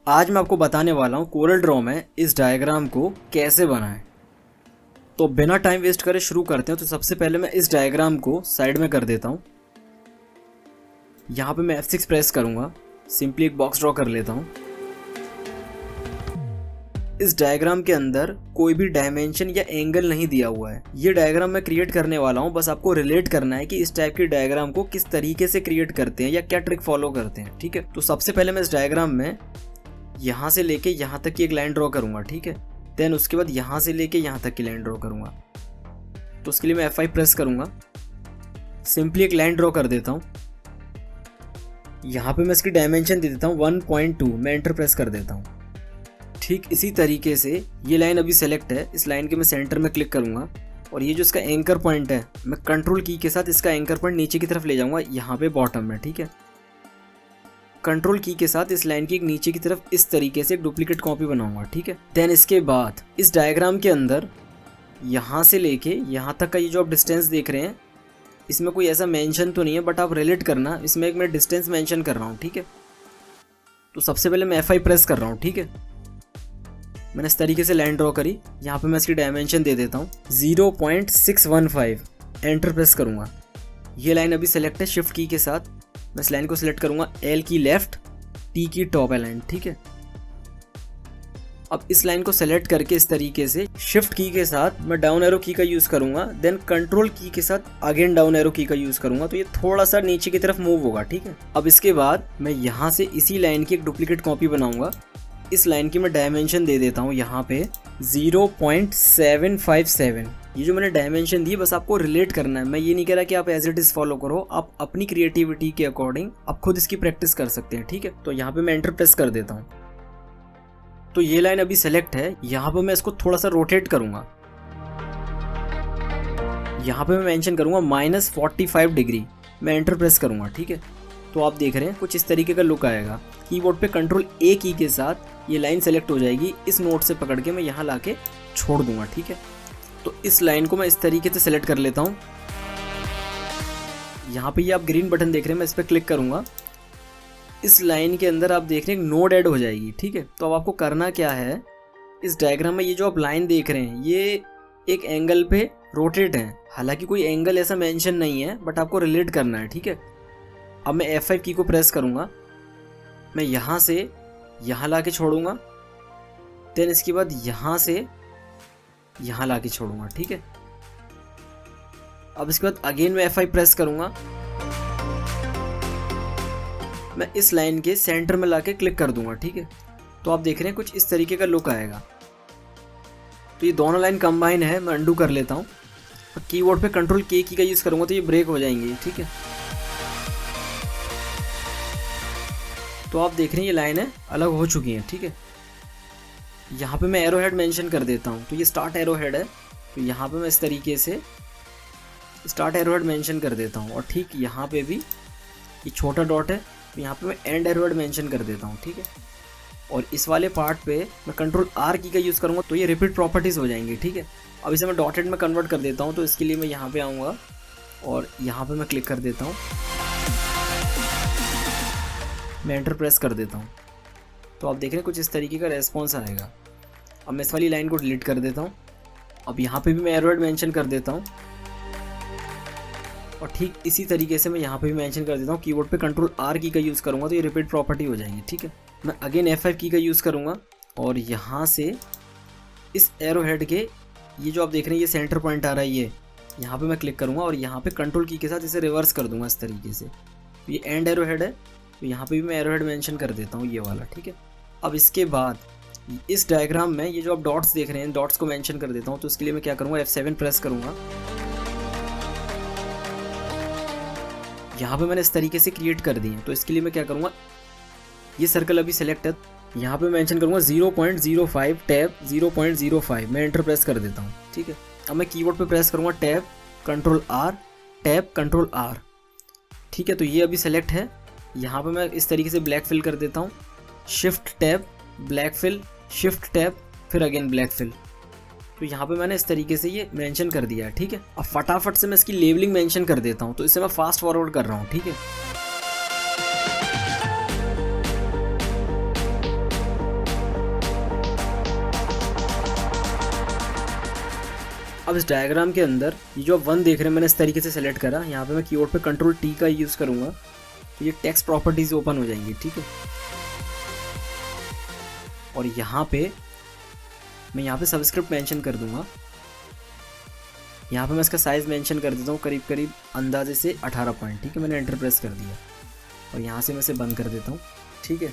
आज मैं आपको बताने वाला हूँ कोरल ड्रॉ में इस डायग्राम को कैसे बनाएं। तो बिना टाइम वेस्ट करे शुरू करते हैं। तो सबसे पहले मैं इस डायग्राम को साइड में कर देता हूँ। यहाँ पे मैं F6 प्रेस करूँगा, सिंपली एक बॉक्स ड्रॉ कर लेता हूँ। इस डायग्राम के अंदर कोई भी डायमेंशन या एंगल नहीं दिया हुआ है। ये डायग्राम मैं क्रिएट करने वाला हूँ, बस आपको रिलेट करना है कि इस टाइप की डायग्राम को किस तरीके से क्रिएट करते हैं या क्या ट्रिक फॉलो करते हैं। ठीक है, तो सबसे पहले मैं इस डायग्राम में यहाँ से लेके यहाँ तक की एक लाइन ड्रॉ करूँगा। ठीक है, देन उसके बाद यहाँ से लेके यहाँ तक की लाइन ड्रॉ करूँगा। तो उसके लिए मैं F5 प्रेस करूँगा, सिंपली एक लाइन ड्रॉ कर देता हूँ। यहाँ पे मैं इसकी डायमेंशन दे देता हूँ 1.2, मैं एंटर प्रेस कर देता हूँ। ठीक इसी तरीके से ये लाइन अभी सेलेक्ट है, इस लाइन के मैं सेंटर में क्लिक करूँगा और ये जो इसका एंकर पॉइंट है, मैं कंट्रोल की के साथ इसका एंकर पॉइंट नीचे की तरफ ले जाऊँगा, यहाँ पे बॉटम में। ठीक है, कंट्रोल की के साथ इस लाइन की एक नीचे की तरफ इस तरीके से एक डुप्लीकेट कॉपी बनाऊंगा। ठीक है, देन इसके बाद इस डायग्राम के अंदर यहाँ से लेके यहाँ तक का ये जो आप डिस्टेंस देख रहे हैं, इसमें कोई ऐसा मेंशन तो नहीं है, बट आप रिलेट करना, इसमें एक मैं डिस्टेंस मेंशन कर रहा हूँ। ठीक है, तो सबसे पहले मैं F5 प्रेस कर रहा हूँ। ठीक है, मैंने इस तरीके से लाइन ड्रॉ करी। यहाँ पे मैं इसकी डायमेंशन दे देता हूँ 0.615, एंटर प्रेस करूँगा। ये लाइन अभी सेलेक्ट है, शिफ्ट की के साथ मैं इस लाइन को सिलेक्ट करूंगा, L की लेफ्ट, T की टॉप अलाइन। ठीक है, अब इस लाइन को सेलेक्ट करके इस तरीके से शिफ्ट की के साथ मैं डाउन एरो की का यूज करूंगा, देन कंट्रोल की के साथ अगेन डाउन एरो की का यूज करूंगा, तो ये थोड़ा सा नीचे की तरफ मूव होगा। ठीक है, अब इसके बाद मैं यहाँ से इसी लाइन की एक डुप्लीकेट कॉपी बनाऊंगा। इस लाइन की मैं डायमेंशन दे देता हूँ यहाँ पे 0.757। ये जो मैंने डायमेंशन दी, बस आपको रिलेट करना है। मैं ये नहीं कह रहा कि आप एज इट इज फॉलो करो, आप अपनी क्रिएटिविटी के अकॉर्डिंग आप खुद इसकी प्रैक्टिस कर सकते हैं। ठीक है, तो यहाँ पे मैं एंटर प्रेस कर देता हूँ। तो ये लाइन अभी सेलेक्ट है, यहाँ पे मैं इसको थोड़ा सा रोटेट करूंगा। यहाँ पे मैं मेंशन करूंगा -45 डिग्री, मैं एंटर प्रेस करूंगा। ठीक है, तो आप देख रहे हैं कुछ इस तरीके का लुक आएगा। कीबोर्ड पे कंट्रोल A की के साथ ये लाइन सेलेक्ट हो जाएगी, इस नोट से पकड़ के मैं यहाँ लाके छोड़ दूंगा। ठीक है, तो इस लाइन को मैं इस तरीके से सेलेक्ट कर लेता हूँ। यहाँ पे ये आप ग्रीन बटन देख रहे हैं, मैं इस पर क्लिक करूँगा। इस लाइन के अंदर आप देख रहे हैं नोड ऐड हो जाएगी। ठीक है, तो अब आपको करना क्या है, इस डायग्राम में ये जो आप लाइन देख रहे हैं ये एक एंगल पे रोटेट है। हालांकि कोई एंगल ऐसा मेंशन नहीं है, बट आपको रिलेट करना है। ठीक है, अब मैं F5 की को प्रेस करूँगा, मैं यहाँ से यहाँ ला के छोड़ूंगा, देन इसके बाद यहाँ से यहाँ ला के छोड़ूंगा। ठीक है, अब इसके बाद अगेन मैं F5 प्रेस करूंगा, मैं इस लाइन के सेंटर में लाके क्लिक कर दूंगा। ठीक है, तो आप देख रहे हैं कुछ इस तरीके का लुक आएगा। तो ये दोनों लाइन कंबाइन है, मैं अंडू कर लेता हूँ। कीबोर्ड पे कंट्रोल K की का यूज़ करूँगा तो ये ब्रेक हो जाएंगे। ठीक है, तो आप देख रहे हैं ये लाइनें अलग हो चुकी हैं। ठीक है, यहाँ पे मैं एरो हेड मेंशन कर देता हूँ, तो ये स्टार्ट एरो हेड है, तो यहाँ पे मैं इस तरीके से स्टार्ट एरो हेड मेंशन कर देता हूँ। और ठीक यहाँ पे भी ये छोटा डॉट है, तो यहाँ पे मैं एंड एरो हेड मेंशन कर देता हूँ। ठीक है, और इस वाले पार्ट पे मैं कंट्रोल R की का यूज़ करूँगा, तो ये रिपीट प्रॉपर्टीज़ हो जाएंगी। ठीक है, अब इसे मैं डॉटेड में कन्वर्ट कर देता हूँ, तो इसके लिए मैं यहाँ पे आऊँगा और यहाँ पे मैं क्लिक कर देता हूँ, मैं एंटर प्रेस कर देता हूँ। तो आप देख रहे हैं कुछ इस तरीके का रेस्पॉन्स आएगा। अब मैं इस वाली लाइन को डिलीट कर देता हूँ। अब यहाँ पे भी मैं एरो हेड मेंशन कर देता हूँ और ठीक इसी तरीके से मैं यहाँ पे भी मेंशन कर देता हूँ। कीबोर्ड पे कंट्रोल R की का यूज़ करूँगा तो ये रिपीट प्रॉपर्टी हो जाएगी। ठीक है, मैं अगेन F5 की का यूज़ करूँगा और यहाँ से इस एरो हेड के ये जो आप देख रहे हैं ये सेंटर पॉइंट आ रहा है, ये यहाँ पे मैं क्लिक करूँगा और यहाँ पे कंट्रोल की के साथ इसे रिवर्स कर दूँगा इस तरीके से। ये एंड एरो हेड है, तो यहाँ पे भी मैं एरो हेड मेंशन कर देता हूँ, ये वाला। ठीक है, अब इसके बाद इस डायग्राम में ये जो आप डॉट्स देख रहे हैं, डॉट्स को मेंशन कर देता हूँ। तो इसके लिए मैं क्या करूँगा, F7 प्रेस करूँगा। यहाँ पे मैंने इस तरीके से क्रिएट कर दी है, तो इसके लिए मैं क्या करूँगा, ये सर्कल अभी सेलेक्ट है, यहाँ पे मेंशन करूँगा 0.05 टैब 0.05, मैं एंटर प्रेस कर देता हूँ। ठीक है, अब मैं कीबोर्ड पे प्रेस करूँगा tab control R, tab control R। ठीक है, तो ये अभी सेलेक्ट है। यहाँ पे मैं इस तरीके से ब्लैक फिल कर देता हूँ, shift tab black fill, shift tab फिर अगेन ब्लैक फिल। तो यहाँ पे मैंने इस तरीके से ये मेंशन कर दिया है। ठीक है, अब फटाफट से मैं इसकी लेबलिंग मेंशन कर देता हूँ, तो इसे मैं फास्ट फॉरवर्ड कर रहा हूँ। ठीक है, अब इस डायग्राम के अंदर ये जो आप 1 देख रहे हैं मैंने इस तरीके से सेलेक्ट करा। यहाँ पे मैं कीबोर्ड पे कंट्रोल टी का यूज़ करूँगा तो ये टेक्स्ट प्रॉपर्टीज़ ओपन हो जाएंगी, ठीक है। और यहाँ पे मैं यहाँ पे सबस्क्रिप्ट मेंशन कर दूँगा। यहाँ पे मैं इसका साइज़ मेंशन कर देता हूँ करीब करीब अंदाजे से 18 पॉइंट, ठीक है। मैंने एंटर प्रेस कर दिया और यहाँ से मैं इसे बंद कर देता हूँ, ठीक है।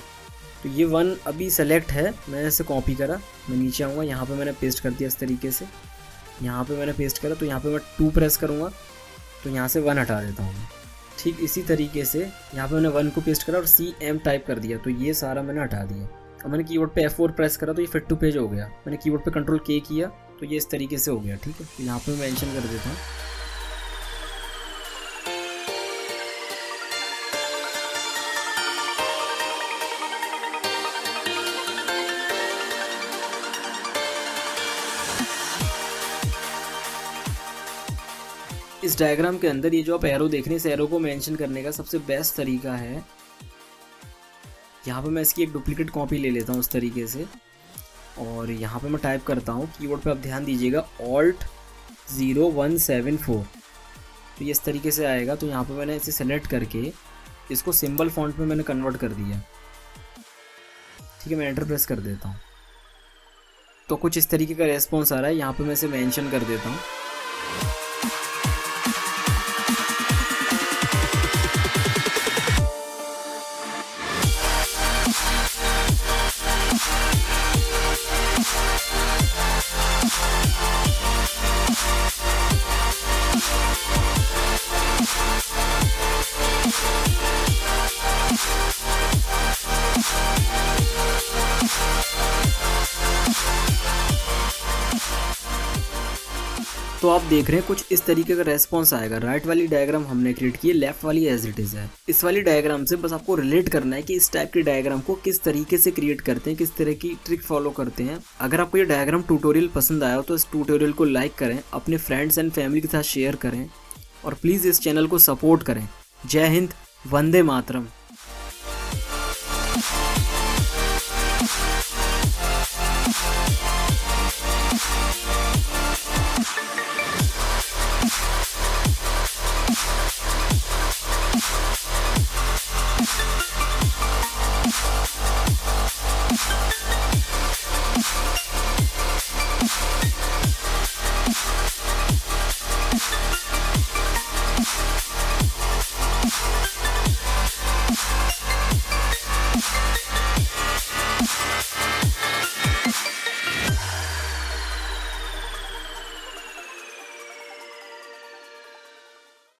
तो ये 1 अभी सेलेक्ट है, मैंने इसे कॉपी करा, मैं नीचे आऊँगा, यहाँ पे मैंने पेस्ट कर दिया इस तरीके से। यहाँ पे मैंने पेस्ट करा तो यहाँ पे मैं 2 प्रेस करूँगा तो यहाँ से 1 हटा देता हूँ। ठीक इसी तरीके से यहाँ पे मैंने 1 को पेस्ट करा और CM टाइप कर दिया तो ये सारा मैंने हटा दिया। अब मैंने कीबोर्ड पे F4 प्रेस करा तो ये फिट टू पेज हो गया। मैंने कीबोर्ड पे कंट्रोल K किया तो ये इस तरीके से हो गया, ठीक है। तो यहाँ पे मैं मेंशन कर देता हूँ। इस डायग्राम के अंदर ये जो आप एरो देख रहे हैं, इस एरो को मेंशन करने का सबसे बेस्ट तरीका है, यहाँ पे मैं इसकी एक डुप्लीकेट कॉपी ले लेता हूँ इस तरीके से और यहाँ पे मैं टाइप करता हूँ, कीबोर्ड पे आप ध्यान दीजिएगा Alt 0174, तो ये इस तरीके से आएगा। तो यहाँ पे मैंने इसे सेलेक्ट करके इसको सिंबल फॉन्ट में मैंने कन्वर्ट कर दिया, ठीक है। मैं एंटर प्रेस कर देता हूँ तो कुछ इस तरीके का रेस्पॉन्स आ रहा है। यहाँ पे मैं इसे मेंशन कर देता हूँ। तो आप देख रहे हैं कुछ इस तरीके का रेस्पॉन्स आएगा। राइट वाली डायग्राम हमने क्रिएट की है, लेफ्ट वाली एज इट इज़ है। इस वाली डायग्राम से बस आपको रिलेट करना है कि इस टाइप के डायग्राम को किस तरीके से क्रिएट करते हैं, किस तरह की ट्रिक फॉलो करते हैं। अगर आपको ये डायग्राम ट्यूटोरियल पसंद आया हो तो इस ट्यूटोरियल को लाइक करें, अपने फ्रेंड्स एंड फैमिली के साथ शेयर करें और प्लीज़ इस चैनल को सपोर्ट करें। जय हिंद, वंदे मातरम।